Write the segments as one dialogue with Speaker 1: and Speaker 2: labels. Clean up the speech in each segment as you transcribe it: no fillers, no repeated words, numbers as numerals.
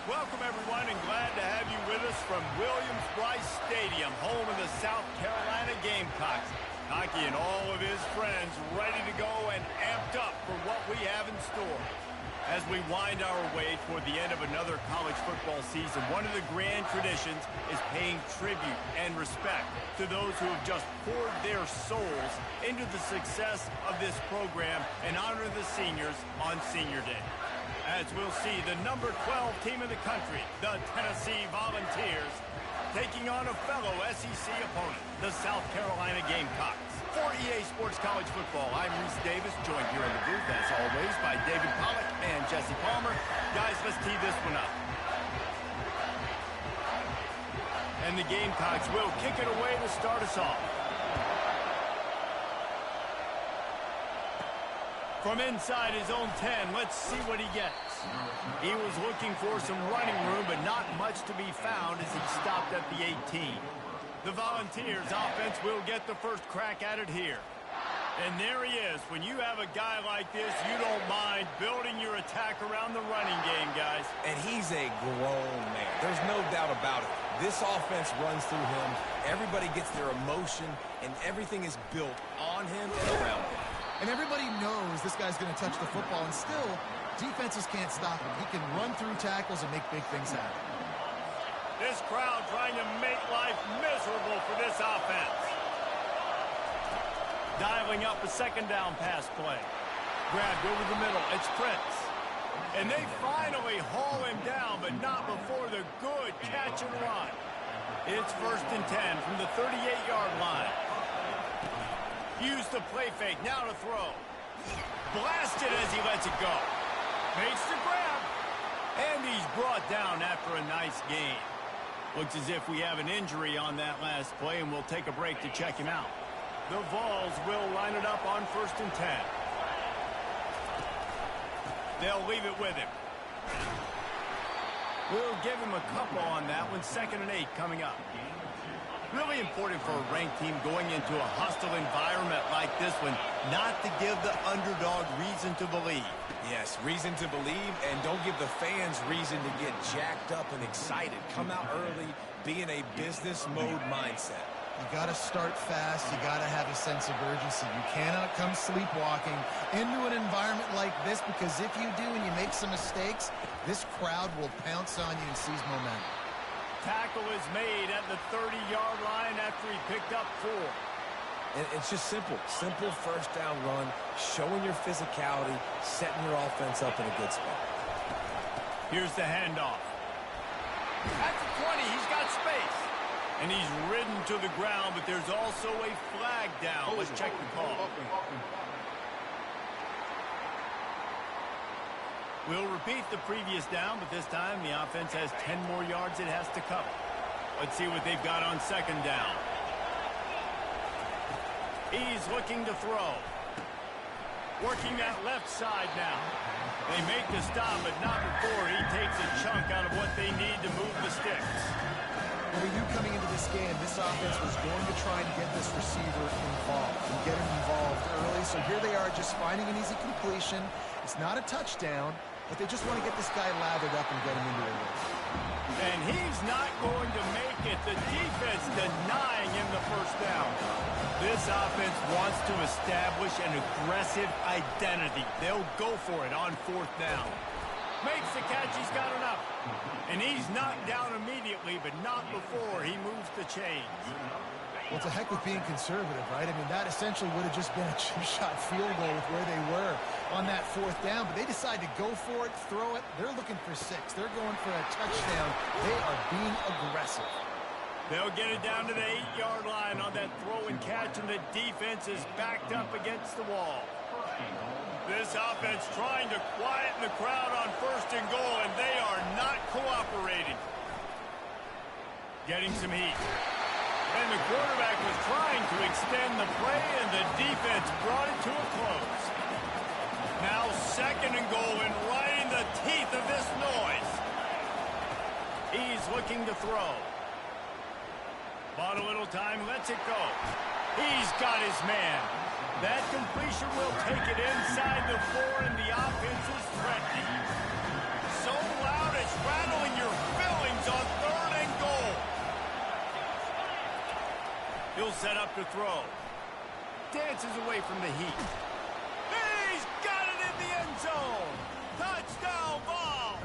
Speaker 1: Welcome, everyone, and glad to have you with us from Williams-Brice Stadium, home of the South Carolina Gamecocks. Hockey and all of his friends ready to go and amped up for what we have in store. As we wind our way toward the end of another college football season, one of the grand traditions is paying tribute and respect to those who have just poured their souls into the success of this program and honor the seniors on Senior Day. As we'll see, the number 12 team in the country, the Tennessee Volunteers, taking on a fellow SEC opponent, the South Carolina Gamecocks. For EA Sports College Football, I'm Reese Davis, joined here in the booth, as always, by David Pollack and Jesse Palmer. Guys, let's tee this one up. And the Gamecocks will kick it away to start us off. From inside his own 10, let's see what he gets. He was looking for some running room, but not much to be found as he stopped at the 18. The Volunteers offense will get the first crack at it here. And there he is. When you have a guy like this, you don't mind building your attack around the running game, guys.
Speaker 2: And he's a grown man. There's no doubt about it. This offense runs through him. Everybody gets their emotion, and everything is built on him and around him.
Speaker 3: And everybody knows this guy's going to touch the football, and still, defenses can't stop him. He can run through tackles and make big things happen.
Speaker 1: This crowd trying to make life miserable for this offense. Dialing up a second down pass play. Grabbed over the middle. It's Prince. And they finally haul him down, but not before the good catch and run. It's 1st and 10 from the 38-yard line. Use the play fake, now to throw. Blasted as he lets it go. Makes the grab. And he's brought down after a nice gain. Looks as if we have an injury on that last play, and we'll take a break to check him out. The Vols will line it up on 1st and 10. They'll leave it with him. We'll give him a couple on that one. 2nd and 8 coming up. Really important for a ranked team going into a hostile environment like this one, not to give the underdog reason to believe.
Speaker 2: Yes, reason to believe, and don't give the fans reason to get jacked up and excited. Come out early, be in a business mode mindset.
Speaker 3: You got to start fast. You got to have a sense of urgency. You cannot come sleepwalking into an environment like this, because if you do and you make some mistakes, this crowd will pounce on you and seize momentum.
Speaker 1: Tackle is made at the 30-yard line after he picked up 4.
Speaker 2: And it's just simple. Simple first down run, showing your physicality, setting your offense up in a good spot.
Speaker 1: Here's the handoff. At the 20, he's got space. And he's ridden to the ground, but there's also a flag down. Let's check the call. We'll repeat the previous down, but this time the offense has 10 more yards it has to cover. Let's see what they've got on 2nd down. He's looking to throw. Working that left side now. They make the stop, but not before he takes a chunk out of what they need to move the sticks.
Speaker 3: Well, we knew coming into this game, this offense was going to try and get this receiver involved and get him involved early. So here they are, just finding an easy completion. It's not a touchdown, but they just want to get this guy lathered up and get him into a race.
Speaker 1: And he's not going to make it. The defense denying him the first down. This offense wants to establish an aggressive identity. They'll go for it on 4th down. Makes the catch, he's got enough. And he's knocked down immediately, but not before he moves the chains.
Speaker 3: Well, to heck with being conservative, right? I mean, that essentially would have just been a chip-shot field goal with where they were on that 4th down. But they decide to go for it, throw it. They're looking for 6. They're going for a touchdown. They are being aggressive.
Speaker 1: They'll get it down to the 8-yard line on that throw and catch, and the defense is backed up against the wall. This offense trying to quieten the crowd on 1st and goal, and they are not cooperating. Getting some heat. And the quarterback was trying to extend the play, and the defense brought it to a close. Now 2nd and goal, and right in the teeth of this noise. He's looking to throw. Bought a little time, lets it go. He's got his man. That completion will take it inside the 4, and the offense is threatening. So loud it's rattling your fillings on 3rd and goal. He'll set up to throw. Dances away from the heat. He's got it in the end zone. Touchdown ball.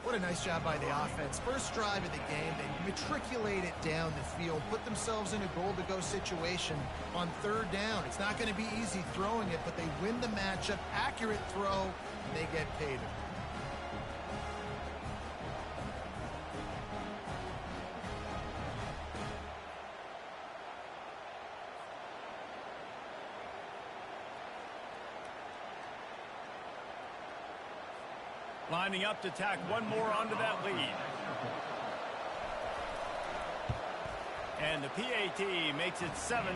Speaker 3: What a nice job by the offense. First drive of the game, they matriculate it down the field, put themselves in a goal-to-go situation on 3rd down. It's not going to be easy throwing it, but they win the matchup, accurate throw, and they get paid.
Speaker 1: Lining up to tack one more onto that lead. And the PAT makes it 7-0.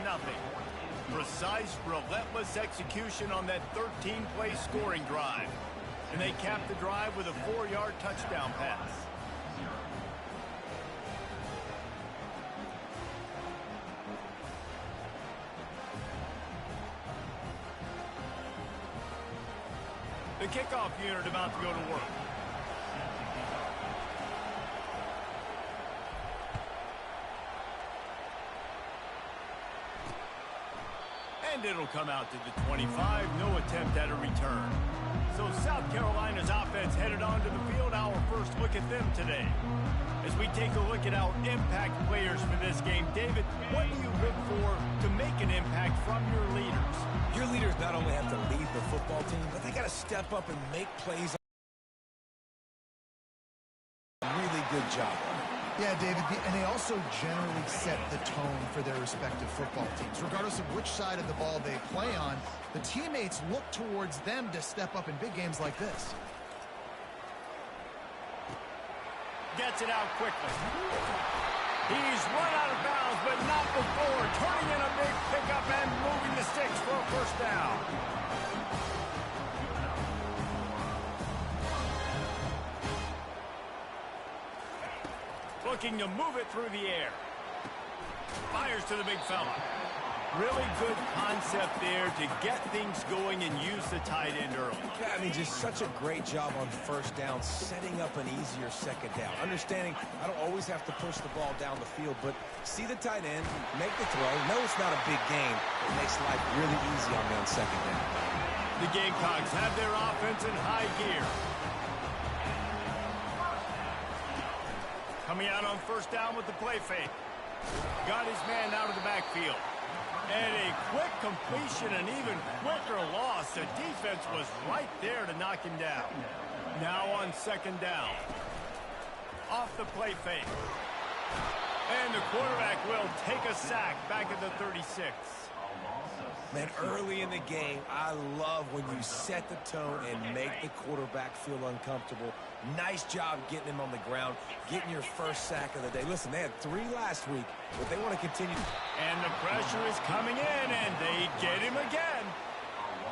Speaker 1: Precise, relentless execution on that 13-play scoring drive. And they cap the drive with a 4-yard touchdown pass. The kickoff unit about to go to work. And it'll come out to the 25. No attempt at a return. So South Carolina's offense headed onto the field. Our first look at them today. As we take a look at our impact players for this game, David, what do you look for to make an impact from your leaders?
Speaker 2: Your leaders not only have to lead the football team, but they got to step up and make plays. Really good job.
Speaker 3: Yeah, David, and they also generally set the tone for their respective football teams. Regardless of which side of the ball they play on, the teammates look towards them to step up in big games like this.
Speaker 1: Gets it out quickly. He's run out of bounds, but not before turning in a big pickup and moving the sticks for a first down. Looking to move it through the air. Fires to the big fella. Really good concept there to get things going and use the tight end early.
Speaker 2: Yeah, I mean, just such a great job on first down, setting up an easier second down. Understanding I don't always have to push the ball down the field, but see the tight end, make the throw. No, it's not a big game. It makes life really easy on me on second down.
Speaker 1: The Gamecocks have their offense in high gear. Coming out on first down with the play fake. Got his man out of the backfield. And a quick completion, an even quicker loss. The defense was right there to knock him down. Now on second down. Off the play fake. And the quarterback will take a sack back at the 36.
Speaker 2: Man, early in the game, I love when you set the tone and make the quarterback feel uncomfortable. Nice job getting him on the ground, getting your first sack of the day. Listen, they had 3 last week, but they want to continue.
Speaker 1: And the pressure is coming in, and they get him again.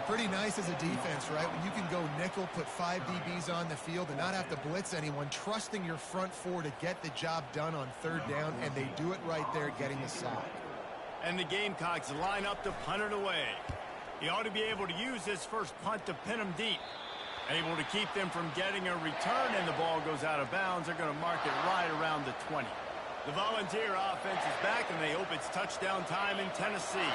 Speaker 3: Pretty nice as a defense, right? When you can go nickel, put 5 DBs on the field and not have to blitz anyone, trusting your front 4 to get the job done on third down, and they do it right there, getting the sack.
Speaker 1: And the Gamecocks line up to punt it away. He ought to be able to use this first punt to pin them deep. Able to keep them from getting a return, and the ball goes out of bounds. They're going to mark it right around the 20. The Volunteer offense is back, and they hope it's touchdown time in Tennessee.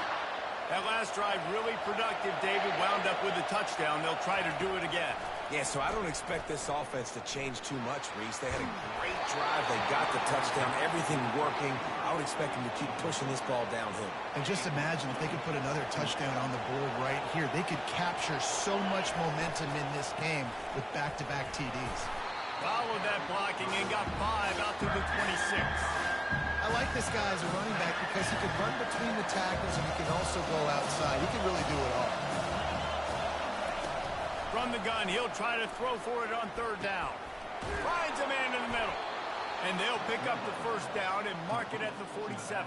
Speaker 1: That last drive really productive. David wound up with a touchdown. They'll try to do it again.
Speaker 2: Yeah, so I don't expect this offense to change too much, Reese. They had a great drive. They got the touchdown. Everything working. I would expect them to keep pushing this ball downhill.
Speaker 3: And just imagine if they could put another touchdown on the board right here. They could capture so much momentum in this game with back-to-back TDs.
Speaker 1: Followed that blocking and got 5 out to the 26.
Speaker 3: I like this guy as a running back because he can run between the tackles and he can also go outside. He can really do it all.
Speaker 1: From the gun, he'll try to throw for it on third down. Finds a man in the middle. And they'll pick up the first down and mark it at the 47.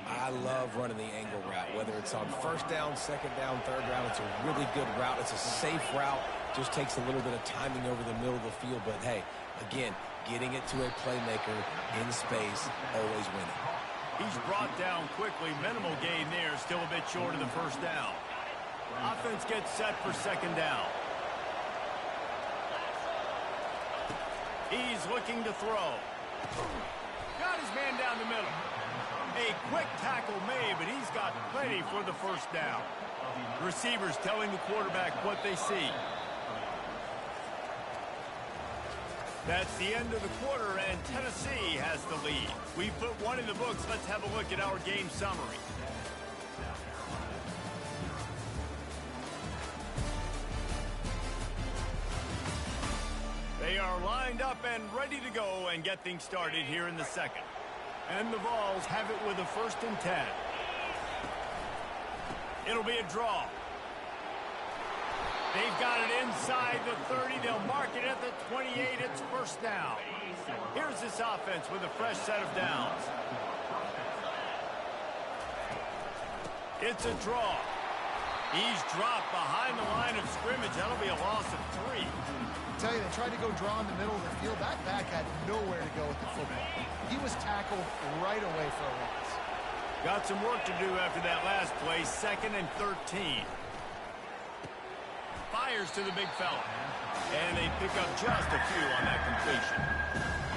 Speaker 2: I love running the angle route, whether it's on first down, second down, third down. It's a really good route. It's a safe route. Just takes a little bit of timing over the middle of the field. But, hey, again, getting it to a playmaker in space, always winning.
Speaker 1: He's brought down quickly. Minimal gain there. Still a bit short of the first down. Offense gets set for second down. He's looking to throw. Got his man down the middle. A quick tackle made, but he's got plenty for the first down. Receivers telling the quarterback what they see. That's the end of the quarter, and Tennessee has the lead. We put one in the books. Let's have a look at our game summary. They are lined up and ready to go and get things started here in the second. And the Vols have it with a 1st and 10. It'll be a draw. They've got it inside the 30. They'll mark it at the 28. It's first down. Here's this offense with a fresh set of downs. It's a draw. He's dropped behind the line of scrimmage. That'll be a loss of 3.
Speaker 3: I tell you, they tried to go draw in the middle of the field. That back had nowhere to go with the football. He was tackled right away for a loss.
Speaker 1: Got some work to do after that last play. 2nd and 13. Fires to the big fella. And they pick up just a few on that completion.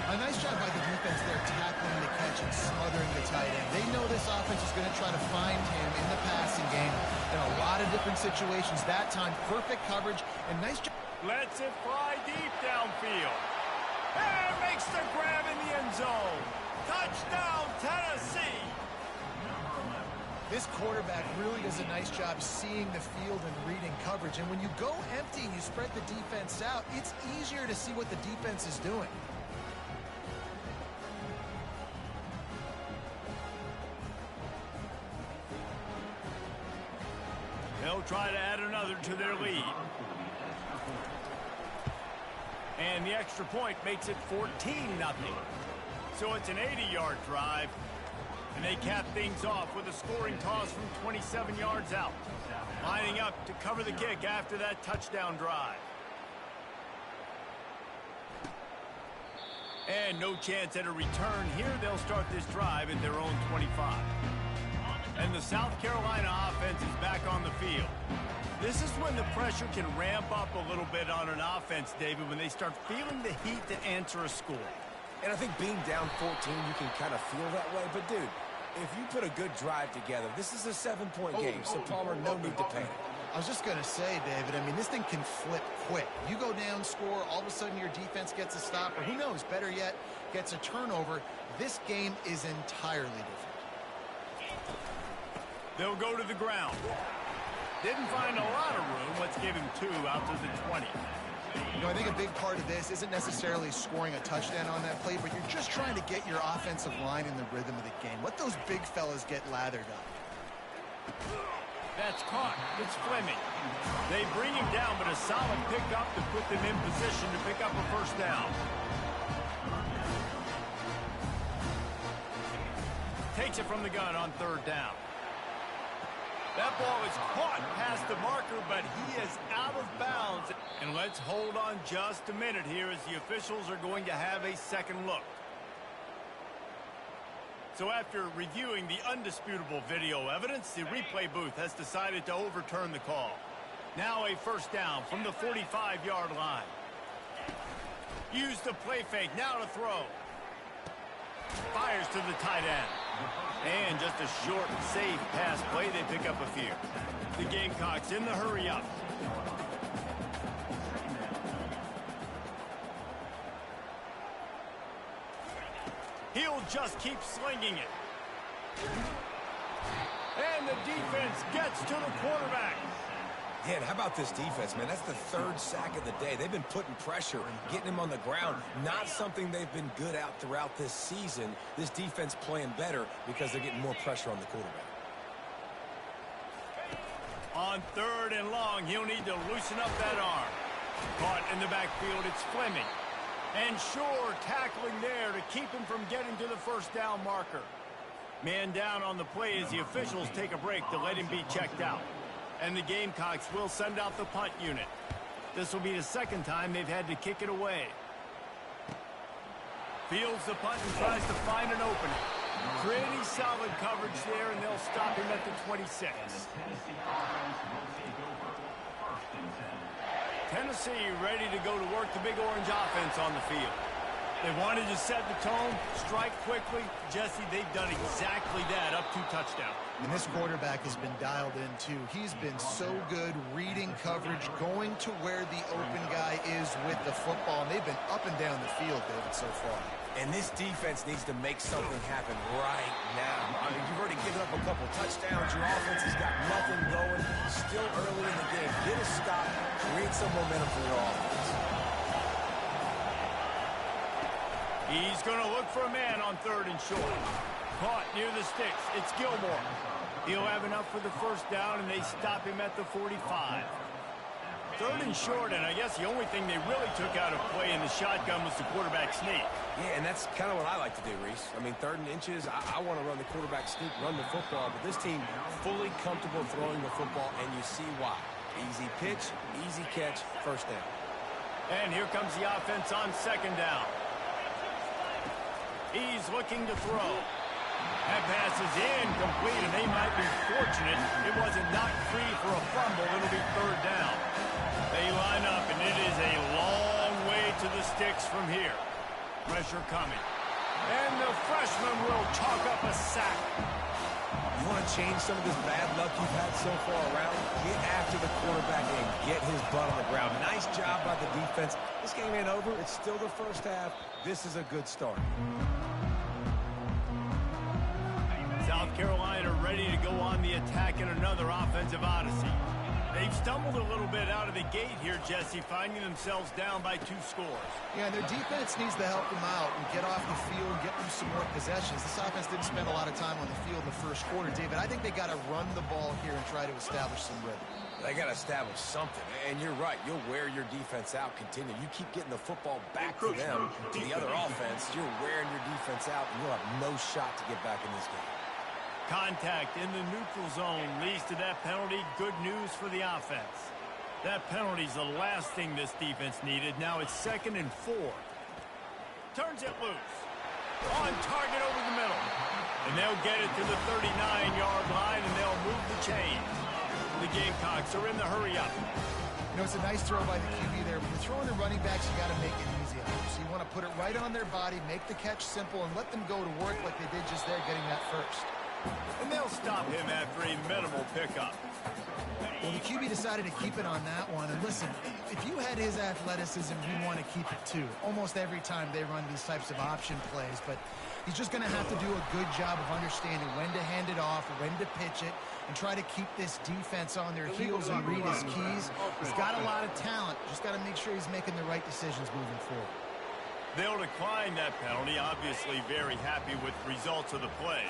Speaker 3: A nice job by the defense there, tackling the catch and smothering the tight end. They know this offense is going to try to find him in the passing game in a lot of different situations. That time, perfect coverage and nice job.
Speaker 1: Lets it fly deep downfield. And makes the grab in the end zone. Touchdown, Tennessee.
Speaker 3: This quarterback really does a nice job seeing the field and reading coverage. And when you go empty and you spread the defense out, it's easier to see what the defense is doing.
Speaker 1: They'll try to add another to their lead. And the extra point makes it 14-0. So it's an 80-yard drive. And they cap things off with a scoring toss from 27 yards out. Lining up to cover the kick after that touchdown drive. And no chance at a return here. They'll start this drive at their own 25. And the South Carolina offense is back on the field. This is when the pressure can ramp up a little bit on an offense, David, when they start feeling the heat to answer a score.
Speaker 2: And I think being down 14, you can kind of feel that way. But, dude, if you put a good drive together, this is a 7-point game. So, Palmer, no need to panic.
Speaker 3: I was just going to say, David, I mean, this thing can flip quick. You go down, score, all of a sudden your defense gets a stop, or who knows, better yet, gets a turnover. This game is entirely different.
Speaker 1: They'll go to the ground. Didn't find a lot of room. Let's give him 2 out to the 20.
Speaker 3: You know, I think a big part of this isn't necessarily scoring a touchdown on that play, but you're just trying to get your offensive line in the rhythm of the game. Let those big fellas get lathered up.
Speaker 1: That's caught. It's Fleming. They bring him down, but a solid pickup to put them in position to pick up a first down. Takes it from the gun on 3rd down. That ball is caught past the marker, but he is out of bounds. And let's hold on just a minute here as the officials are going to have a second look. So after reviewing the undisputable video evidence, the replay booth has decided to overturn the call. Now a first down from the 45-yard line. Use the play fake, now to throw. Fires to the tight end. And just a short, safe pass play. They pick up a few. The Gamecocks in the hurry up. He'll just keep slinging it. And the defense gets to the quarterback.
Speaker 2: Yeah, and how about this defense, man? That's the 3rd sack of the day. They've been putting pressure, getting him on the ground. Not something they've been good at throughout this season. This defense playing better because they're getting more pressure on the quarterback.
Speaker 1: On 3rd and long, he'll need to loosen up that arm. Caught in the backfield, it's Fleming. And sure, tackling there to keep him from getting to the first down marker. Man down on the play as the officials take a break to let him be checked out. And the Gamecocks will send out the punt unit. This will be the 2nd time they've had to kick it away. Fields the punt and tries to find an opening. Pretty solid coverage there, and they'll stop him at the 26. Tennessee ready to go to work the Big Orange offense on the field. They wanted to set the tone, strike quickly. Jesse, they've done exactly that, up 2 touchdowns.
Speaker 3: And this quarterback has been dialed in, too. He's been so good reading coverage, going to where the open guy is with the football. And they've been up and down the field, David, so far.
Speaker 2: And this defense needs to make something happen right now. I mean, you've already given up a couple touchdowns. Your offense has got nothing going. Still early in the game. Get a stop. Create some momentum for your offense.
Speaker 1: He's going to look for a man on 3rd and short. Caught near the sticks. It's Gilmore. He'll have enough for the first down, and they stop him at the 45. 3rd and short, and I guess the only thing they really took out of play in the shotgun was the quarterback sneak.
Speaker 2: Yeah, and that's kind of what I like to do, Reese. I mean, 3rd and inches, I want to run the quarterback sneak, run the football, but this team fully comfortable throwing the football, and you see why. Easy pitch, easy catch, first down.
Speaker 1: And here comes the offense on 2nd down. He's looking to throw. That pass is incomplete, and they might be fortunate it wasn't knocked free for a fumble. It'll be 3rd down. They line up, and it is a long way to the sticks from here. Pressure coming. And the freshman will chalk up a sack.
Speaker 2: You want to change some of this bad luck you've had so far around? Get after the quarterback and get his butt on the ground. Nice job by the defense. This game ain't over. It's still the first half. This is a good start.
Speaker 1: South Carolina ready to go on the attack in another offensive odyssey. They've stumbled a little bit out of the gate here, Jesse, finding themselves down by 2 scores.
Speaker 3: Yeah, and their defense needs to help them out and get off the field, get them some more possessions. This offense didn't spend a lot of time on the field in the first quarter, David. I think they got to run the ball here and try to establish some rhythm.
Speaker 2: They got to establish something, and you're right. You'll wear your defense out, continue. You keep getting the football back to them, to the other offense, you're wearing your defense out, and you'll have no shot to get back in this game.
Speaker 1: Contact in the neutral zone leads to that penalty. Good news for the offense. That penalty's the last thing this defense needed. Now it's 2nd and 4. Turns it loose. On target over the middle. And they'll get it to the 39-yard line, and they'll move the chains. The Gamecocks are in the hurry-up.
Speaker 3: You know, it's a nice throw by the QB there. When you're throwing the running backs, you got to make it easy on them. So you want to put it right on their body, make the catch simple, and let them go to work like they did just there, getting that first.
Speaker 1: And they'll stop him after a minimal pickup.
Speaker 3: Well, the QB decided to keep it on that one. And listen, if you had his athleticism, you'd want to keep it too. Almost every time they run these types of option plays. But he's just going to have to do a good job of understanding when to hand it off, when to pitch it, and try to keep this defense on their heels and read his keys. He's got a lot of talent. Just got to make sure he's making the right decisions moving forward.
Speaker 1: They'll decline that penalty, obviously very happy with results of the play.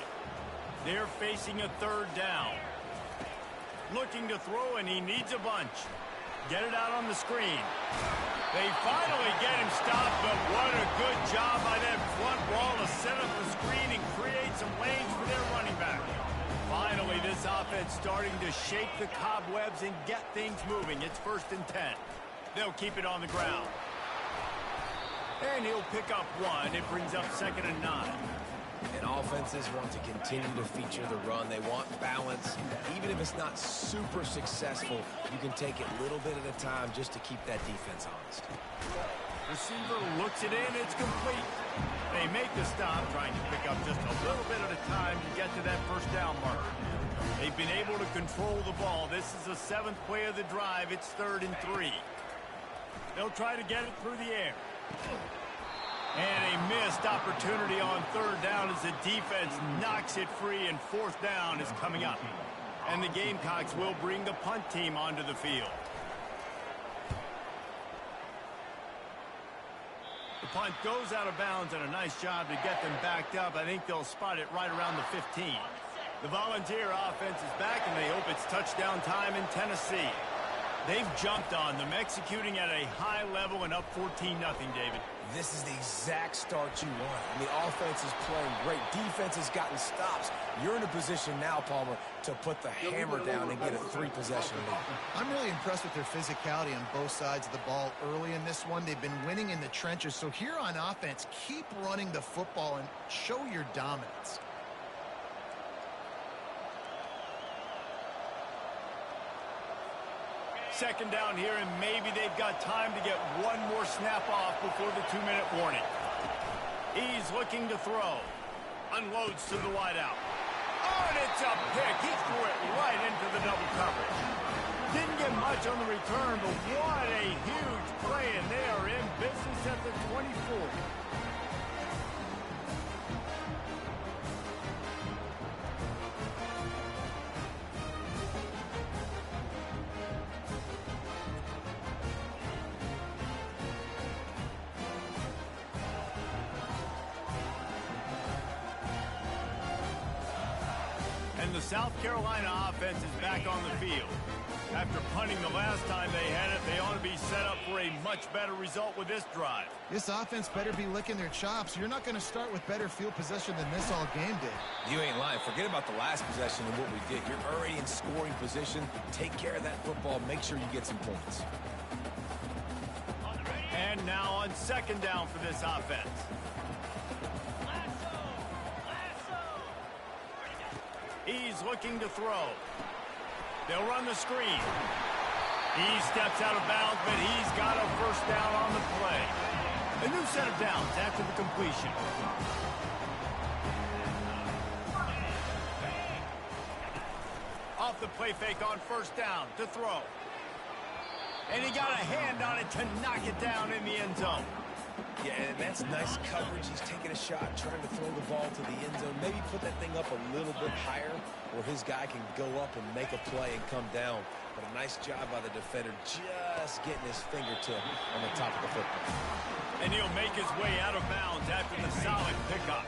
Speaker 1: They're facing a 3rd down. Looking to throw, and he needs a bunch. Get it out on the screen. They finally get him stopped, but what a good job by that front wall to set up the screen and create some lanes for their running back. Finally, this offense starting to shake the cobwebs and get things moving. It's 1st and 10. They'll keep it on the ground. And he'll pick up 1. It brings up 2nd and 9.
Speaker 2: And offenses want to continue to feature the run. They want balance. Even if it's not super successful, you can take it a little bit at a time just to keep that defense honest.
Speaker 1: Receiver looks it in. It's complete. They make the stop, trying to pick up just a little bit at a time to get to that first down mark. They've been able to control the ball. This is the 7th play of the drive. It's 3rd and 3. They'll try to get it through the air. And a missed opportunity on 3rd down as the defense knocks it free, and 4th down is coming up. And the Gamecocks will bring the punt team onto the field. The punt goes out of bounds, and a nice job to get them backed up. I think they'll spot it right around the 15. The Volunteer offense is back, and they hope it's touchdown time in Tennessee. They've jumped on them, executing at a high level and up 14-0, David.
Speaker 2: This is the exact start you want. And the offense is playing great. Defense has gotten stops. You're in a position now, Palmer, to put the hammer down and get a 3-possession lead.
Speaker 3: I'm really impressed with their physicality on both sides of the ball early in this one. They've been winning in the trenches. So here on offense, keep running the football and show your dominance.
Speaker 1: Second down here, and maybe they've got time to get one more snap off before the 2-minute warning. He's looking to throw. Unloads to the wideout. Oh, and it's a pick. He threw it right into the double coverage. Didn't get much on the return, but what a huge play, and they are in business at the 24. And the South Carolina offense is back on the field. After punting the last time they had it, they ought to be set up for a much better result with this drive.
Speaker 3: This offense better be licking their chops. You're not going to start with better field possession than this all game did.
Speaker 2: You ain't lying. Forget about the last possession and what we did. You're already in scoring position. Take care of that football. Make sure you get some points.
Speaker 1: And now on second down for this offense. He's looking to throw. They'll run the screen. He steps out of bounds, but he's got a first down on the play. A new set of downs after the completion. Off the play fake on first down to throw. And he got a hand on it to knock it down in the end zone.
Speaker 2: Yeah, and that's nice coverage. He's taking a shot, trying to throw the ball to the end zone. Maybe put that thing up a little bit higher where his guy can go up and make a play and come down. But a nice job by the defender just getting his fingertip on the top of the football.
Speaker 1: And he'll make his way out of bounds after the solid pickup.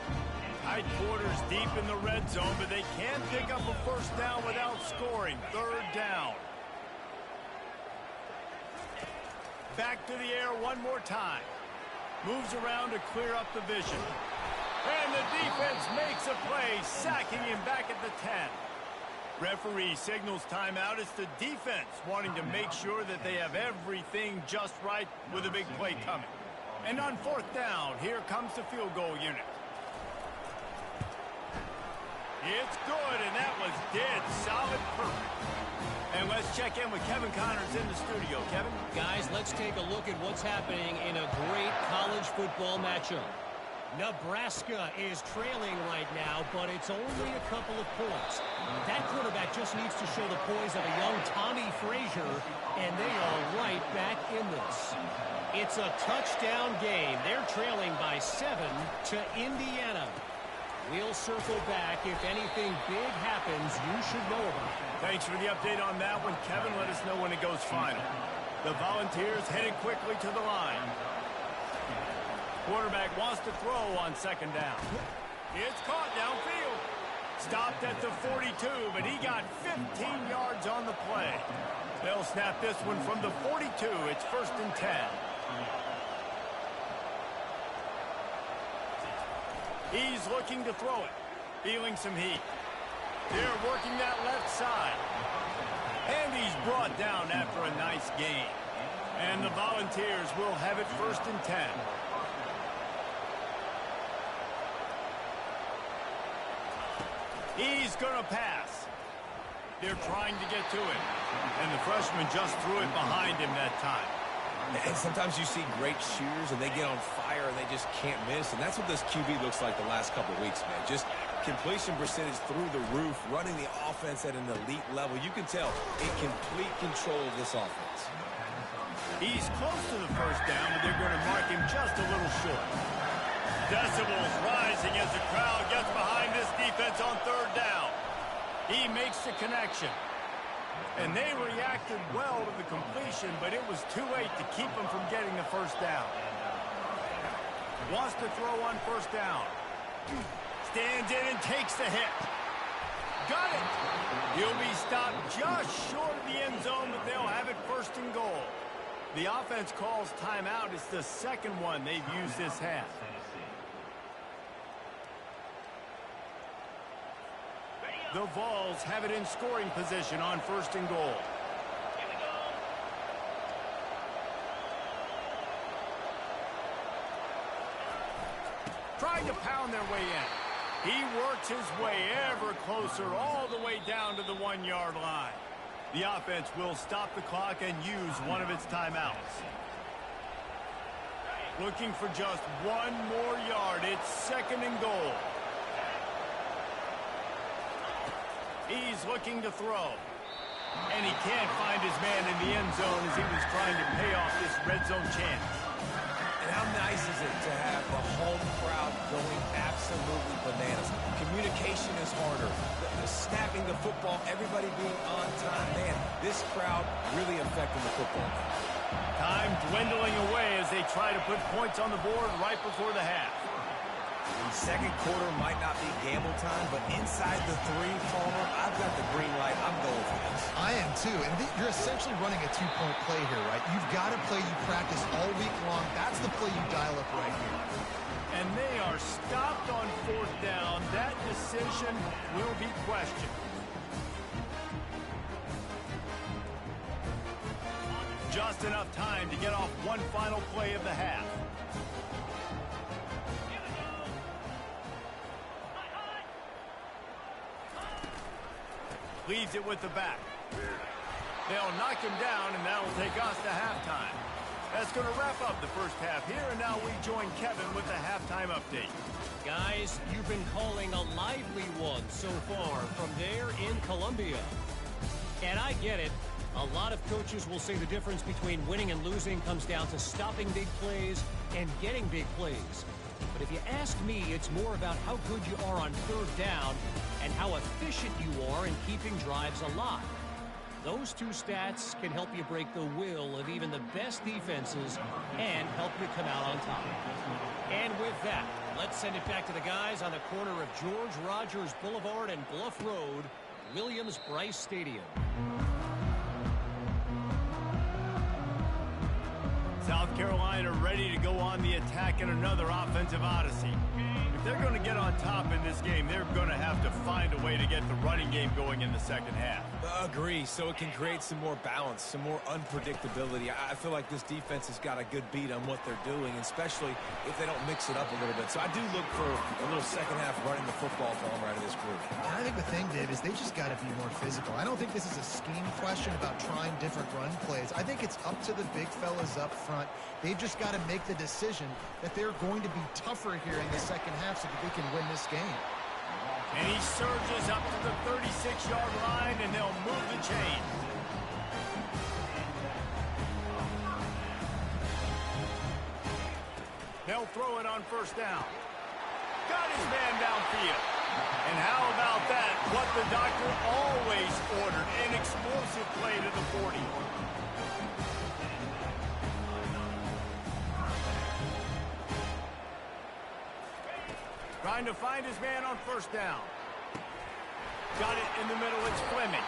Speaker 1: Tight quarters deep in the red zone, but they can't pick up a first down without scoring. Third down. Back to the air one more time. Moves around to clear up the vision. And the defense makes a play, sacking him back at the 10. Referee signals timeout. It's the defense wanting to make sure that they have everything just right with a big play coming. And on fourth down, here comes the field goal unit. It's good, and that was dead solid perfect. And let's check in with Kevin Connors in the studio. Kevin?
Speaker 4: Guys, let's take a look at what's happening in a great college football matchup. Nebraska is trailing right now, but it's only a couple of points. That quarterback just needs to show the poise of a young Tommy Frazier, and they are right back in this. It's a touchdown game. They're trailing by 7 to Indiana. We'll circle back. If anything big happens, you should know about it.
Speaker 1: Thanks for the update on that one, Kevin. Let us know when it goes final. The Volunteers headed quickly to the line. Quarterback wants to throw on second down. It's caught downfield. Stopped at the 42, but he got 15 yards on the play. They'll snap this one from the 42. It's first and 10. He's looking to throw it. Feeling some heat. They're working that left side. And he's brought down after a nice gain. And the Volunteers will have it first and 10. He's going to pass. They're trying to get to it. And the freshman just threw it behind him that time.
Speaker 2: And sometimes you see great shooters and they get on fire and they just can't miss. And that's what this QB looks like the last couple of weeks, man. Just completion percentage through the roof, running the offense at an elite level. You can tell in complete control of this offense.
Speaker 1: He's close to the first down, but they're going to mark him just a little short. Decibels rising as the crowd gets behind this defense on third down. He makes the connection. And they reacted well to the completion, but it was too late to keep them from getting the first down. Wants to throw on first down. Stands in and takes the hit. Got it. He'll be stopped just short of the end zone, but they'll have it first and goal. The offense calls timeout. It's the second one they've used this half. The Vols have it in scoring position on first and goal. Trying to pound their way in. He works his way ever closer all the way down to the 1-yard line. The offense will stop the clock and use one of its timeouts. Looking for just one more yard. It's 2nd and goal. He's looking to throw. And he can't find his man in the end zone as he was trying to pay off this red zone chance.
Speaker 2: And how nice is it to have the home crowd going absolutely bananas? Communication is harder. The snapping the football, everybody being on time. Man, this crowd really affecting the football game.
Speaker 1: Time dwindling away as they try to put points on the board right before the half.
Speaker 2: Second quarter might not be gamble time, but inside the 3, Palmer, I've got the green light. I'm going for this.
Speaker 3: I am too. And you're essentially running a 2-point play here, right? You've got a play you practice all week long. That's the play you dial up right here.
Speaker 1: And they are stopped on 4th down. That decision will be questioned. Just enough time to get off one final play of the half. Leaves it with the back. They'll knock him down, and that'll take us to halftime. That's going to wrap up the first half here, and now we join Kevin with the halftime update.
Speaker 4: Guys, you've been calling a lively one so far from there in Columbia. And I get it. A lot of coaches will say the difference between winning and losing comes down to stopping big plays and getting big plays. But if you ask me, it's more about how good you are on 3rd down and how efficient you are in keeping drives alive. Those 2 stats can help you break the will of even the best defenses and help you come out on top. And with that, let's send it back to the guys on the corner of George Rogers Boulevard and Bluff Road, Williams-Brice Stadium.
Speaker 1: South Carolina ready to go on the attack in another offensive odyssey. If they're going to get on top in this game, they're going to have to find a way to get the running game going in the second half.
Speaker 2: Agree, so it can create some more balance, some more unpredictability. I feel like this defense has got a good beat on what they're doing, especially if they don't mix it up a little bit. So I do look for a little second half running the football from out of this group.
Speaker 3: And I think the thing, Dave, is they just got to be more physical. I don't think this is a scheme question about trying different run plays. I think it's up to the big fellas up front. They've just got to make the decision that they're going to be tougher here in the second half so that they can win this game.
Speaker 1: And he surges up to the 36-yard line, and they'll move the chain. They'll throw it on 1st down. Got his man downfield. And how about that? What the doctor always ordered, an explosive play to the 40. Trying to find his man on 1st down. Got it in the middle, it's Fleming.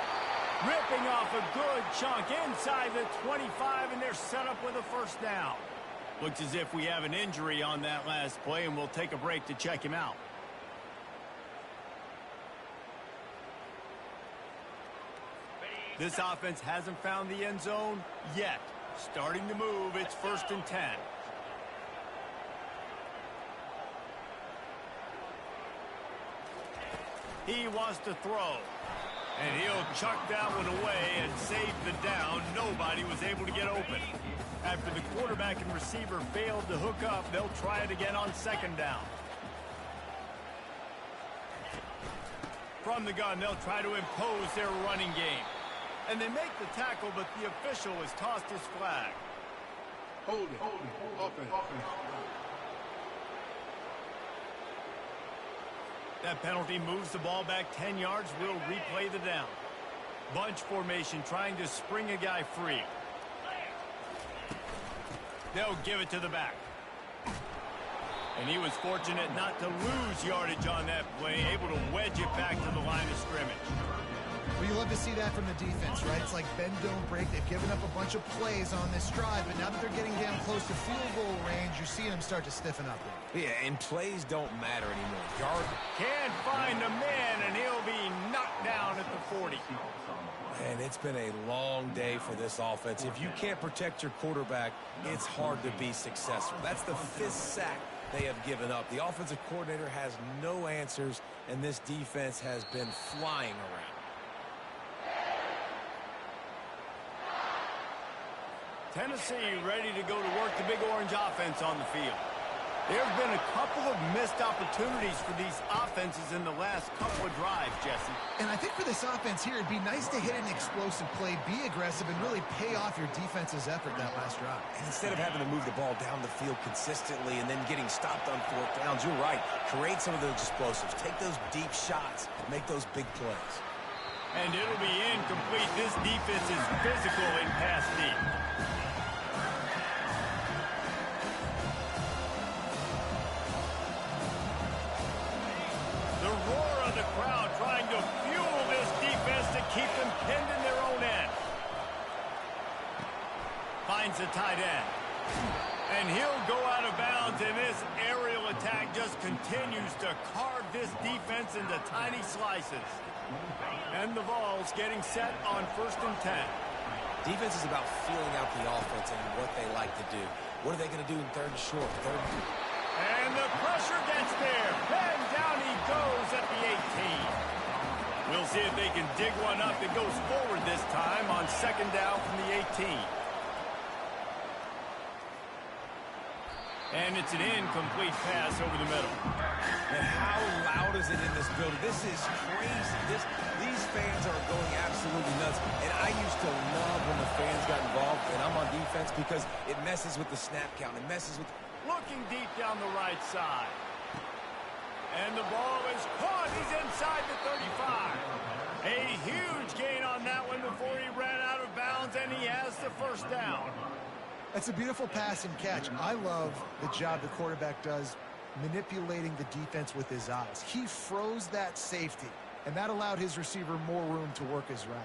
Speaker 1: Ripping off a good chunk inside the 25, and they're set up with a 1st down. Looks as if we have an injury on that last play, and we'll take a break to check him out. This offense hasn't found the end zone yet. Starting to move, it's 1st and 10. He wants to throw. And he'll chuck that one away and save the down. Nobody was able to get open. After the quarterback and receiver failed to hook up, they'll try it again on 2nd down. From the gun, they'll try to impose their running game. And they make the tackle, but the official has tossed his flag.
Speaker 5: Hold it. Offense.
Speaker 1: That penalty moves the ball back 10 yards. We'll replay the down. Bunch formation trying to spring a guy free. They'll give it to the back. And he was fortunate not to lose yardage on that play, able to wedge it back to the line of scrimmage.
Speaker 3: Well, you love to see that from the defense, right? It's like bend, don't break. They've given up a bunch of plays on this drive, but now that they're getting down close to field goal range, you're seeing them start to stiffen up.
Speaker 2: Yeah, and plays don't matter anymore. Yard.
Speaker 1: Can't find a man, and he'll be knocked down at the 40.
Speaker 2: And it's been a long day for this offense. If you can't protect your quarterback, it's hard to be successful. That's the 5th sack they have given up. The offensive coordinator has no answers, and this defense has been flying around.
Speaker 1: Tennessee ready to go to work the Big Orange offense on the field. There have been a couple of missed opportunities for these offenses in the last couple of drives, Jesse.
Speaker 3: And I think for this offense here, it'd be nice to hit an explosive play, be aggressive, and really pay off your defense's effort that last drive.
Speaker 2: And instead of having to move the ball down the field consistently and then getting stopped on fourth downs, you're right. Create some of those explosives. Take those deep shots. Make those big plays.
Speaker 1: And it'll be incomplete. This defense is physical in pass deep. The roar of the crowd trying to fuel this defense to keep them pinned in their own end. Finds the tight end. And he'll go out of bounds, and this aerial attack just continues to carve this defense into tiny slices. And the Vols getting set on 1st and 10.
Speaker 2: Defense is about feeling out the offense and what they like to do. What are they going to do in 3rd and short?
Speaker 1: And the pressure gets there. And down he goes at the 18. We'll see if they can dig one up that goes forward this time on 2nd down from the 18. And it's an incomplete pass over the middle.
Speaker 2: And how loud is it in this building? This is crazy. These fans are going absolutely nuts. And I used to love when the fans got involved, and I'm on defense because it messes with the snap count. It messes with...
Speaker 1: Looking deep down the right side. And the ball is caught. He's inside the 35. A huge gain on that one before he ran out of bounds, and he has the 1st down.
Speaker 3: That's a beautiful pass and catch. I love the job the quarterback does manipulating the defense with his eyes. He froze that safety, and that allowed his receiver more room to work his route.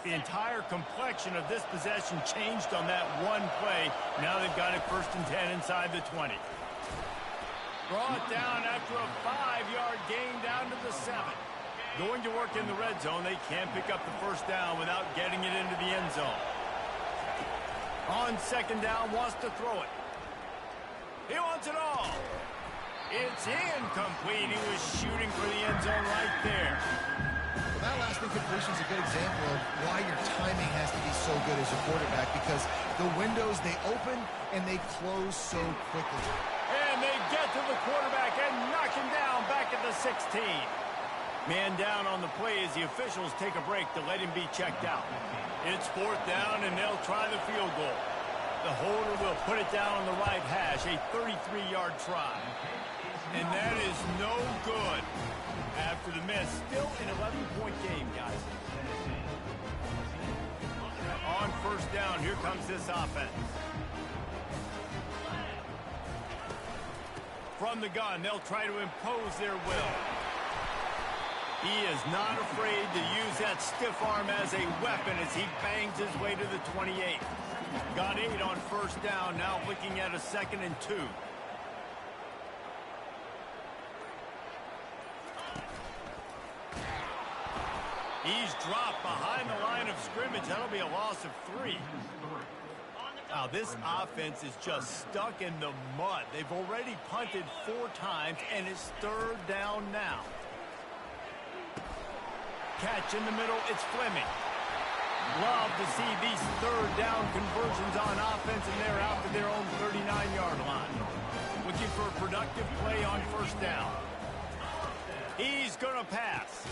Speaker 1: The entire complexion of this possession changed on that one play. Now they've got it 1st and 10 inside the 20. Brought down after a 5-yard gain down to the 7. Going to work in the red zone. They can't pick up the 1st down without getting it into the end zone. On 2nd down, wants to throw it. He wants it all. It's incomplete. He was shooting for the end zone right there.
Speaker 3: Well, that last incompletion is a good example of why your timing has to be so good as a quarterback, because the windows, they open and they close so quickly.
Speaker 1: And they get to the quarterback and knock him down back at the 16. Man down on the play as the officials take a break to let him be checked out. It's 4th down, and they'll try the field goal. The holder will put it down on the right hash, a 33-yard try. And that is no good after the miss. Still an 11-point game, guys. On 1st down, here comes this offense. From the gun, they'll try to impose their will. He is not afraid to use that stiff arm as a weapon as he bangs his way to the 28. Got 8 on 1st down, now looking at a 2nd and 2. He's dropped behind the line of scrimmage. That'll be a loss of 3. Now, this offense is just stuck in the mud. They've already punted 4 times, and it's 3rd down now. Catch in the middle, it's Fleming. Love to see these 3rd down conversions on offense, and they're out to their own 39-yard line. Looking for a productive play on 1st down. He's going to pass.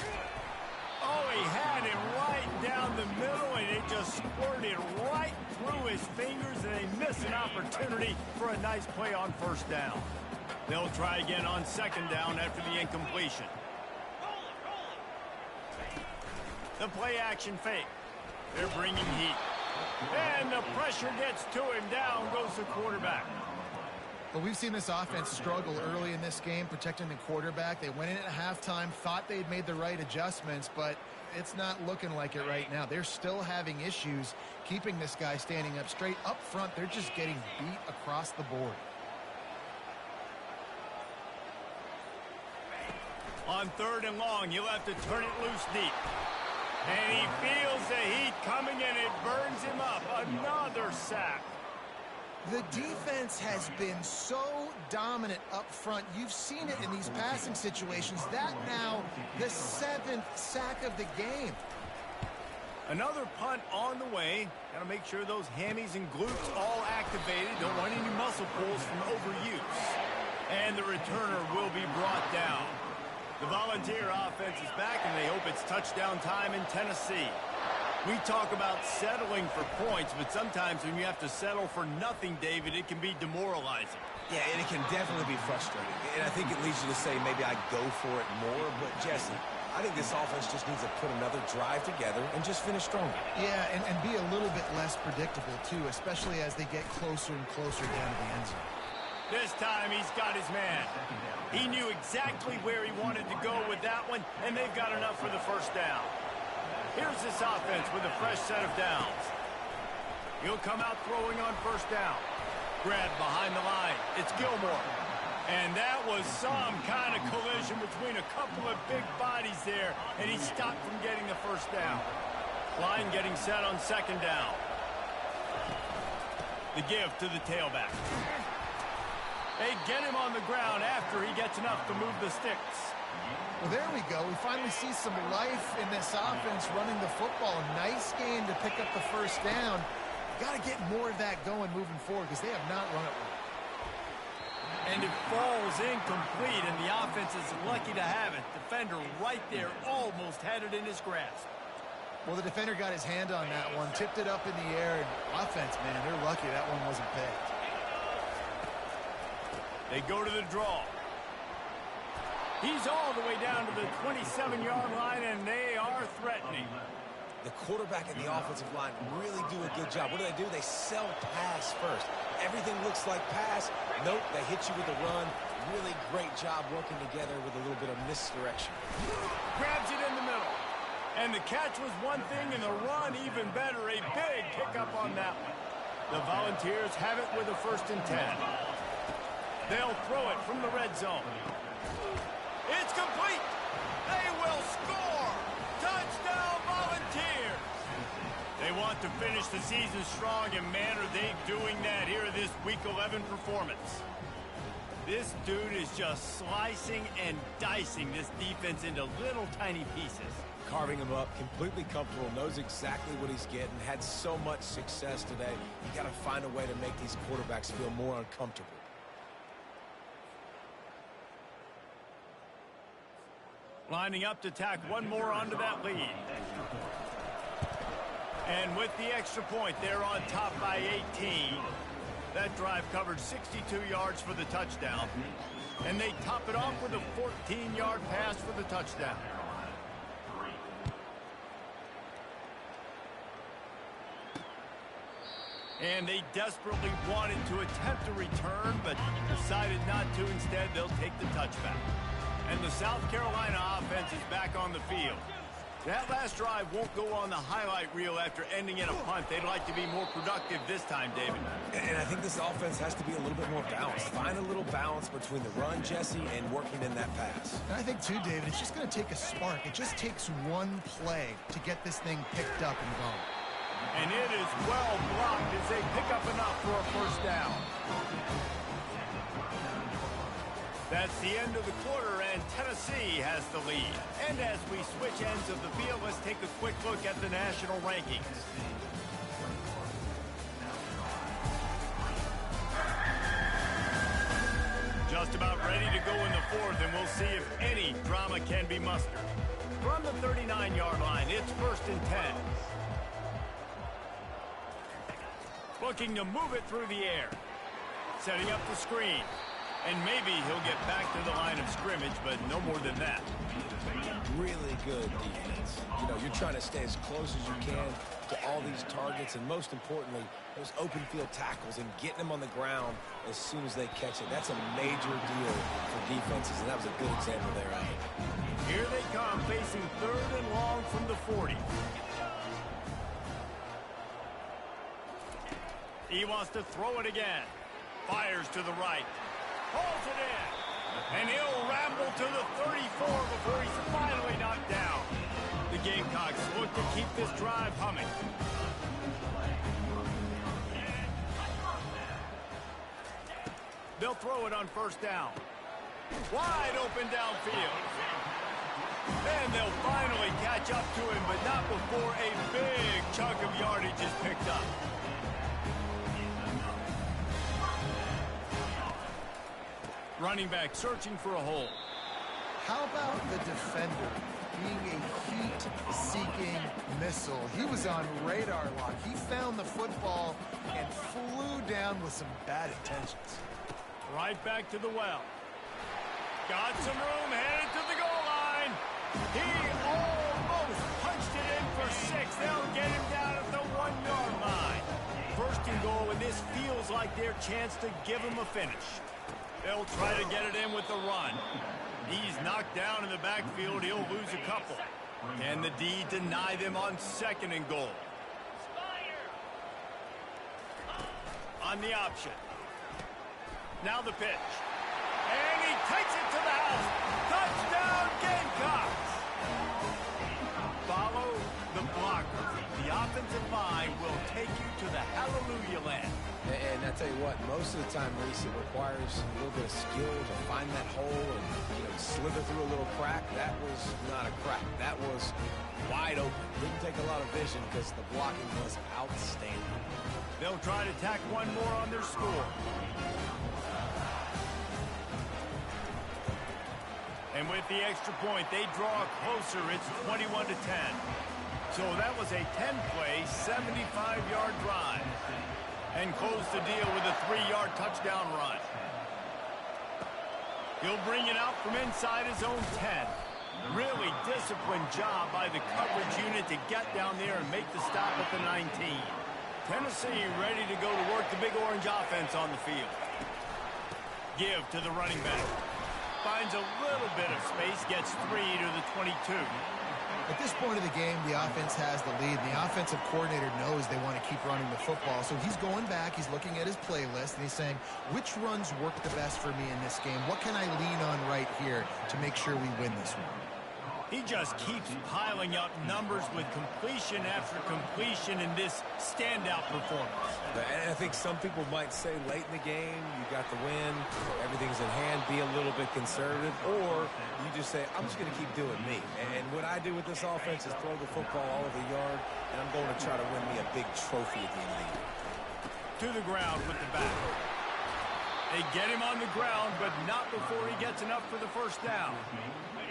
Speaker 1: Oh, he had it right down the middle, and it just squirted right through his fingers, and they miss an opportunity for a nice play on 1st down. They'll try again on 2nd down after the incompletion. The play action fake. They're bringing heat. And the pressure gets to him. Down goes the quarterback.
Speaker 3: But we've seen this offense struggle early in this game, protecting the quarterback. They went in at halftime, thought they'd made the right adjustments, but it's not looking like it right now. They're still having issues keeping this guy standing up straight. Up front, they're just getting beat across the board.
Speaker 1: On 3rd and long, you'll have to turn it loose deep. And he feels the heat coming, and it burns him up. Another sack.
Speaker 3: The defense has been so dominant up front. You've seen it in these passing situations. That now the 7th sack of the game.
Speaker 1: Another punt on the way. Got to make sure those hammies and glutes all activated. Don't want any muscle pulls from overuse. And the returner will be brought down. The Volunteer offense is back, and they hope it's touchdown time in Tennessee. We talk about settling for points, but sometimes when you have to settle for nothing, David, it can be demoralizing.
Speaker 2: Yeah, and it can definitely be frustrating. And I think it leads you to say maybe I go for it more. But, Jesse, I think this offense just needs to put another drive together and just finish stronger.
Speaker 3: Yeah, and be a little bit less predictable, too, especially as they get closer and closer down to the end zone.
Speaker 1: This time he's got his man. He knew exactly where he wanted to go with that one, and they've got enough for the first down. Here's this offense with a fresh set of downs. He'll come out throwing on first down. Grab behind the line. It's Gilmore. And that was some kind of collision between a couple of big bodies there, and he stopped from getting the first down. Line getting set on second down. The give to the tailback. They get him on the ground after he gets enough to move the sticks.
Speaker 3: Well, there we go. We finally see some life in this offense running the football. Nice game to pick up the first down. Got to get more of that going moving forward because they have not run it well.
Speaker 1: And it falls incomplete, and the offense is lucky to have it. Defender right there almost had it in his grasp.
Speaker 3: Well, the defender got his hand on that one, tipped it up in the air. And offense, man, they're lucky that one wasn't picked.
Speaker 1: They go to the draw. He's all the way down to the 27-yard line, and they are threatening.
Speaker 2: The quarterback and the offensive line really do a good job. What do? They sell pass first. Everything looks like pass. Nope, they hit you with a run. Really great job working together with a little bit of misdirection.
Speaker 1: Grabs it in the middle. And the catch was one thing, and the run even better. A big pickup on that one. The Volunteers have it with a 1st and 10. They'll throw it from the red zone. It's complete. They will score. Touchdown, Volunteers. They want to finish the season strong, and man, are they doing that here in this Week 11 performance. This dude is just slicing and dicing this defense into little tiny pieces.
Speaker 2: Carving him up, completely comfortable, knows exactly what he's getting, had so much success today. You got to find a way to make these quarterbacks feel more uncomfortable.
Speaker 1: Lining up to tack one more onto that lead. And with the extra point, they're on top by 18. That drive covered 62 yards for the touchdown. And they top it off with a 14-yard pass for the touchdown. And they desperately wanted to attempt a return, but decided not to. Instead, they'll take the touchback. And the South Carolina offense is back on the field. That last drive won't go on the highlight reel after ending in a punt. They'd like to be more productive this time, David.
Speaker 2: And I think this offense has to be a little bit more balanced. Find a little balance between the run, Jesse, and working in that pass.
Speaker 3: And I think, too, David, it's just going to take a spark. It just takes one play to get this thing picked up and going.
Speaker 1: And it is well blocked as they pick up enough for a first down. That's the end of the quarter, and Tennessee has the lead. And as we switch ends of the field, let's take a quick look at the national rankings. Just about ready to go in the fourth, and we'll see if any drama can be mustered. From the 39-yard line, it's 1st and 10. Looking to move it through the air. Setting up the screen. And maybe he'll get back to the line of scrimmage, but no more than that.
Speaker 2: Really good defense. You know, you're trying to stay as close as you can to all these targets, and most importantly, those open field tackles and getting them on the ground as soon as they catch it. That's a major deal for defenses, and that was a good example there of it.
Speaker 1: Here they come, facing 3rd and long from the 40. He wants to throw it again. Fires to the right. Pulls it in. And he'll ramble to the 34 before he's finally knocked down. The Gamecocks look to keep this drive humming. They'll throw it on first down. Wide open downfield. And they'll finally catch up to him, but not before a big chunk of yardage is picked up. Running back searching for a hole.
Speaker 3: How about the defender being a heat-seeking missile? He was on radar lock. He found the football and flew down with some bad intentions.
Speaker 1: Right back to the well. Got some room, headed to the goal line. He almost punched it in for 6. They'll get him down at the 1-yard line. First and goal, and this feels like their chance to give him a finish. They'll try to get it in with the run. He's knocked down in the backfield. He'll lose a couple. Can the D deny them on second and goal? On the option. Now the pitch. And he takes it to the house. Touchdown, Gamecocks! Follow the blocker. The offensive line will take you to the hallelujah land.
Speaker 2: And I tell you what, most of the time, Reese, it requires a little bit of skill to find that hole and slither through a little crack. That was not a crack. That was wide open. Didn't take a lot of vision because the blocking was outstanding.
Speaker 1: They'll try to tack one more on their score. And with the extra point, they draw closer. It's 21-10. So that was a 10-play, 75-yard drive. And close the deal with a 3-yard touchdown run. He'll bring it out from inside his own 10. Really disciplined job by the coverage unit to get down there and make the stop at the 19. Tennessee ready to go to work the Big Orange offense on the field. Give to the running back. Finds a little bit of space, gets 3 to the 22.
Speaker 3: At this point of the game, the offense has the lead. The offensive coordinator knows they want to keep running the football. So he's going back, he's looking at his playlist, and he's saying, which runs work the best for me in this game? What can I lean on right here to make sure we win this one?
Speaker 1: He just keeps piling up numbers with completion after completion in this standout performance.
Speaker 2: And I think some people might say late in the game, you got the win, everything's in hand, be a little bit conservative, or you just say, I'm just going to keep doing me. And what I do with this offense is throw the football all over the yard, and I'm going to try to win me a big trophy at the end of the year.
Speaker 1: To the ground with the back. They get him on the ground, but not before he gets enough for the first down.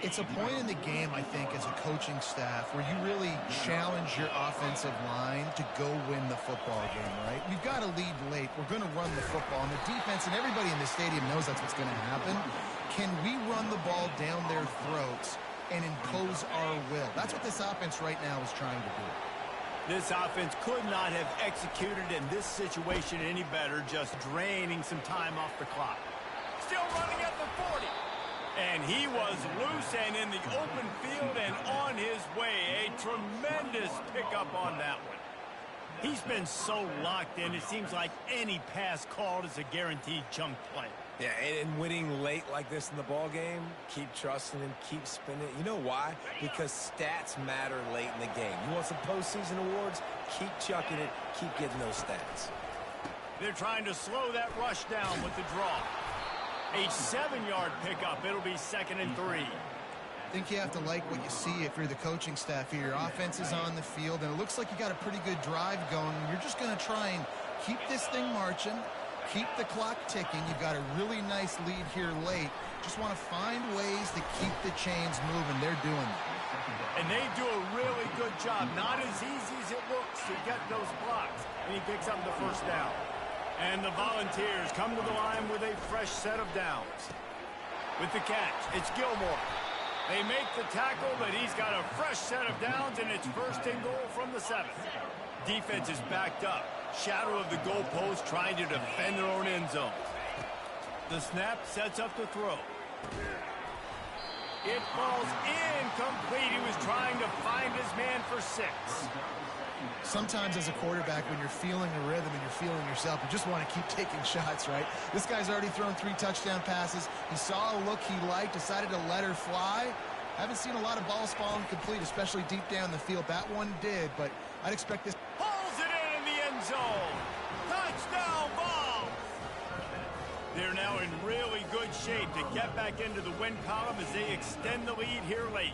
Speaker 3: It's a point in the game, I think, as a coaching staff where you really challenge your offensive line to go win the football game, right? We've got to lead late. We're going to run the football. And the defense and everybody in the stadium knows that's what's going to happen. Can we run the ball down their throats and impose our will? That's what this offense right now is trying to do.
Speaker 1: This offense could not have executed in this situation any better, just draining some time off the clock. Still running at the 40. And he was loose and in the open field and on his way. A tremendous pickup on that one. He's been so locked in, it seems like any pass called is a guaranteed chunk play.
Speaker 2: Yeah, and winning late like this in the ball game, keep trusting him, keep spinning. You know why? Because stats matter late in the game. You want some postseason awards? Keep chucking it, keep getting those stats.
Speaker 1: They're trying to slow that rush down with the draw. A 7-yard pickup. It'll be 2nd and 3.
Speaker 3: I think you have to like what you see if you're the coaching staff here. Your offense is on the field, and it looks like you got a pretty good drive going. You're just going to try and keep this thing marching, keep the clock ticking. You've got a really nice lead here late. Just want to find ways to keep the chains moving. They're doing it.
Speaker 1: And they do a really good job. Not as easy as it looks to get those blocks. And he picks up the first down. And the Volunteers come to the line with a fresh set of downs. With the catch, it's Gilmore. They make the tackle, but he's got a fresh set of downs, and it's 1st and goal from the 7. Defense is backed up. Shadow of the goalpost trying to defend their own end zone. The snap sets up the throw. It falls incomplete. He was trying to find his man for 6.
Speaker 3: Sometimes as a quarterback, when you're feeling a rhythm and you're feeling yourself, you just want to keep taking shots, right? This guy's already thrown 3 touchdown passes. He saw a look he liked, decided to let her fly. Haven't seen a lot of balls falling complete, especially deep down the field. That one did, but I'd expect this.
Speaker 1: Pulls it in the end zone. Touchdown ball. They're now in really good shape to get back into the win column as they extend the lead here late.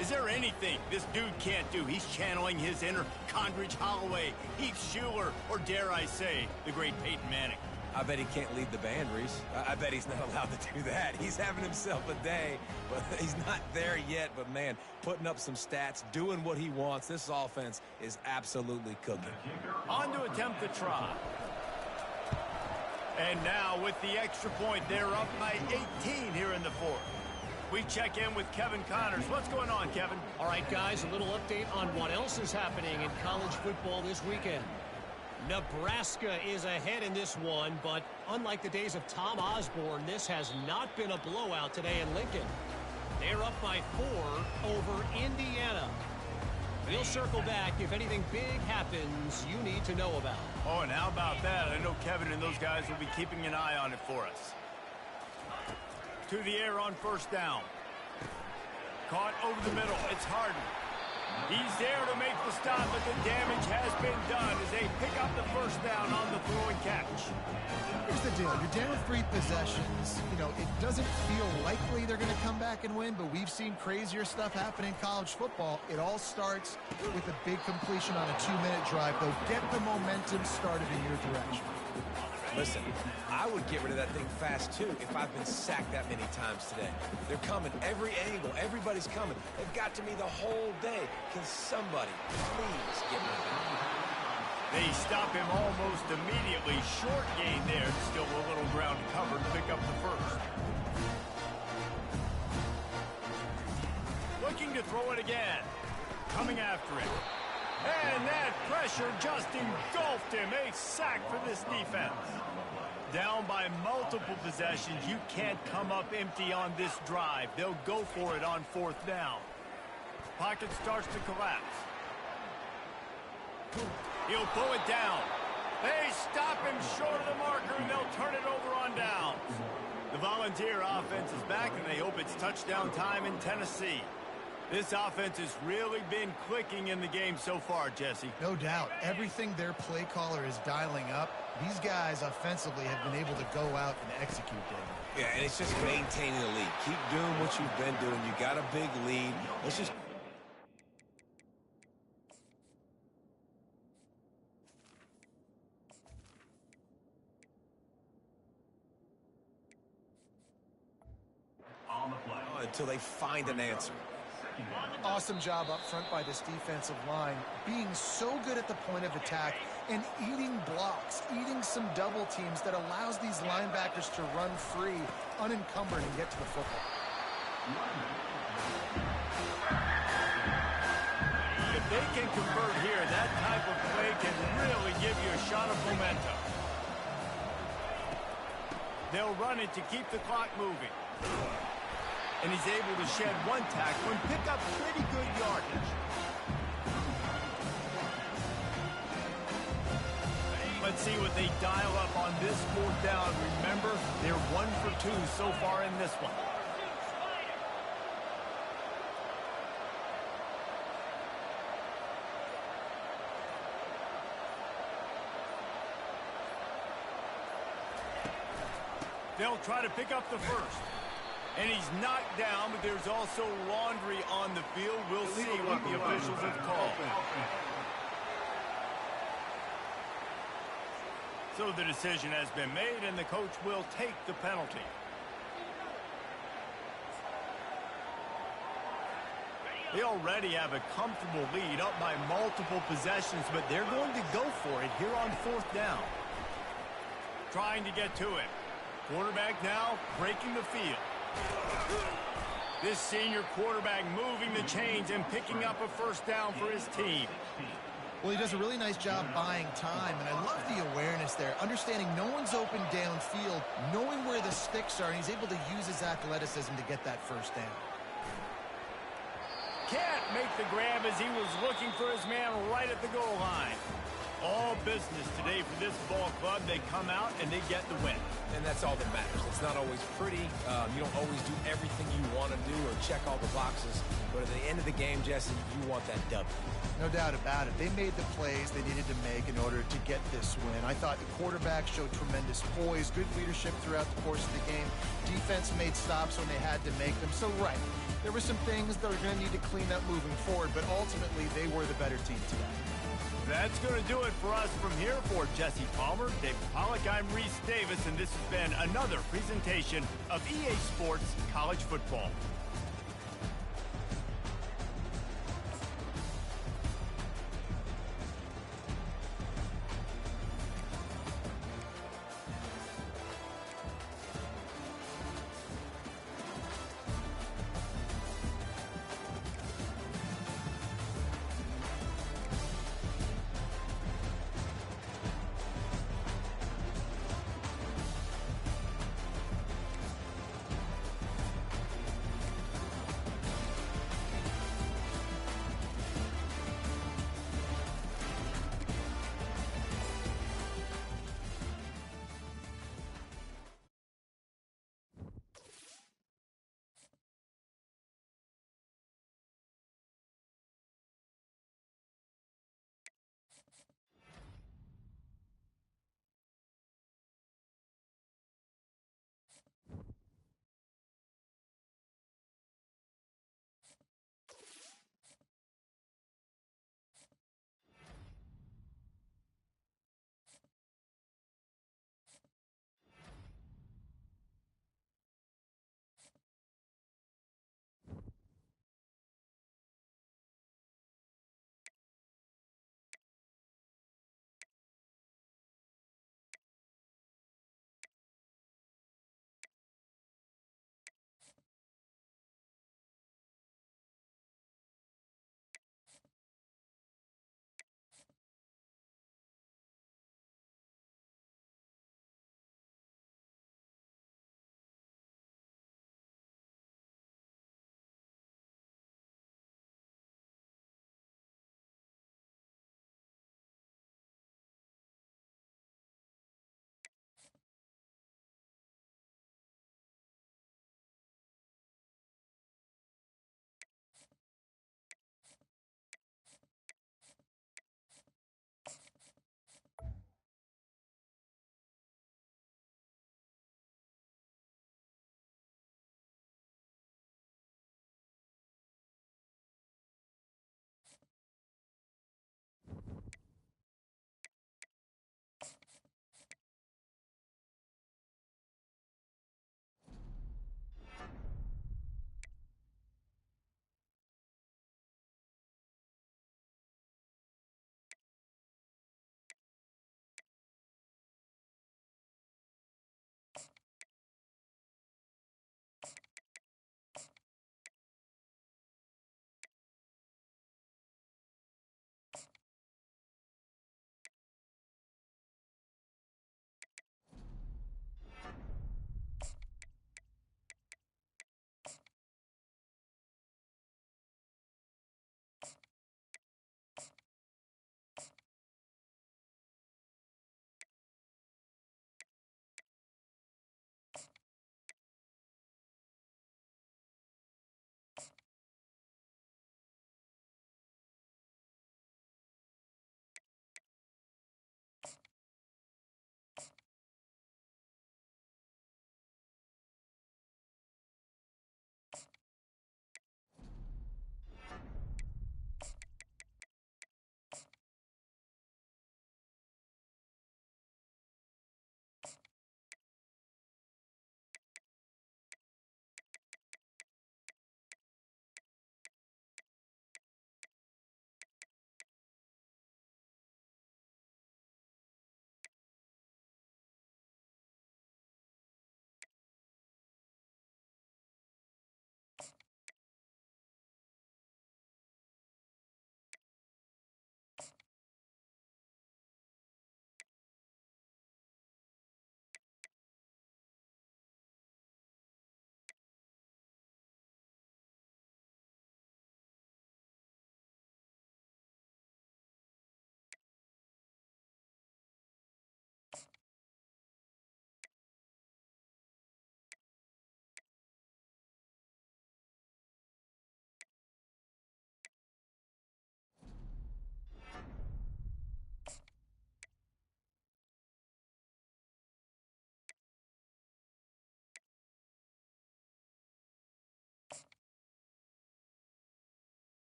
Speaker 1: Is there anything this dude can't do? He's channeling his inner Condridge Holloway, Heath Schuler, or dare I say, the great Peyton Manning.
Speaker 2: I bet he can't lead the band, Reese. I bet he's not allowed to do that. He's having himself a day, but he's not there yet. But, man, putting up some stats, doing what he wants. This offense is absolutely cooking.
Speaker 1: On to attempt the try. And now with the extra point, they're up by 18 here in the fourth. We check in with Kevin Connors. What's going on, Kevin?
Speaker 4: All right, guys, a little update on what else is happening in college football this weekend. Nebraska is ahead in this one, but unlike the days of Tom Osborne, this has not been a blowout today in Lincoln. They're up by 4 over Indiana. We'll circle back if anything big happens you need to know about.
Speaker 1: Oh, and how about that? I know Kevin and those guys will be keeping an eye on it for us. To the air on first down. Caught over the middle. It's Harden. He's there to make the stop, but the damage has been done as they pick up the first down on the throw and catch.
Speaker 3: Here's the deal. You're down 3 possessions. You know, it doesn't feel likely they're going to come back and win, but we've seen crazier stuff happen in college football. It all starts with a big completion on a 2-minute drive, though. Get the momentum started in your direction.
Speaker 2: Listen, I would get rid of that thing fast, too, if I've been sacked that many times today. They're coming every angle. Everybody's coming. They've got to me the whole day. Can somebody please get rid of it?
Speaker 1: They stop him almost immediately. Short gain there. Still a little ground to cover to pick up the first. Looking to throw it again. Coming after it. And that pressure just engulfed him. A sack for this defense. Down by multiple possessions. You can't come up empty on this drive. They'll go for it on fourth down. Pocket starts to collapse. He'll pull it down. They stop him short of the marker, and they'll turn it over on downs. The Volunteer offense is back, and they hope it's touchdown time in Tennessee. This offense has really been clicking in the game so far, Jesse.
Speaker 3: No doubt. Everything their play caller is dialing up, these guys offensively have been able to go out and execute them.
Speaker 2: Yeah, and it's just maintaining the lead. Keep doing what you've been doing. You got a big lead. Let's just... until they find an answer.
Speaker 3: Awesome job up front by this defensive line, being so good at the point of attack and eating blocks, eating some double teams that allows these linebackers to run free, unencumbered, and get to the football.
Speaker 1: If they can convert here, that type of play can really give you a shot of momentum. They'll run it to keep the clock moving. And he's able to shed one tackle and pick up pretty good yardage. Let's see what they dial up on this fourth down. Remember, they're 1 for 2 so far in this one. They'll try to pick up the first. And he's knocked down, but there's also laundry on the field. We'll see what the officials have called. So the decision has been made, and the coach will take the penalty. They already have a comfortable lead, up by multiple possessions, but they're going to go for it here on fourth down. Trying to get to it. Quarterback now breaking the field. This senior quarterback moving the chains and picking up a first down for his team.
Speaker 3: Well, he does a really nice job buying time, and I love the awareness there, understanding no one's open downfield, knowing where the sticks are, and he's able to use his athleticism to get that first down.
Speaker 1: Can't make the grab as he was looking for his man right at the goal line. All business today for this ball club. They come out and they get the win.
Speaker 2: And that's all that matters. It's not always pretty. You don't always do everything you want to do or check all the boxes. But at the end of the game, Jesse, you want that W.
Speaker 3: No doubt about it. They made the plays they needed to make in order to get this win. I thought the quarterback showed tremendous poise, good leadership throughout the course of the game. Defense made stops when they had to make them. So, right, there were some things that are going to need to clean up moving forward, but ultimately they were the better team today.
Speaker 1: That's going to do it for us from here. For Jesse Palmer, David Pollack, I'm Reese Davis, and this has been another presentation of EA Sports College Football.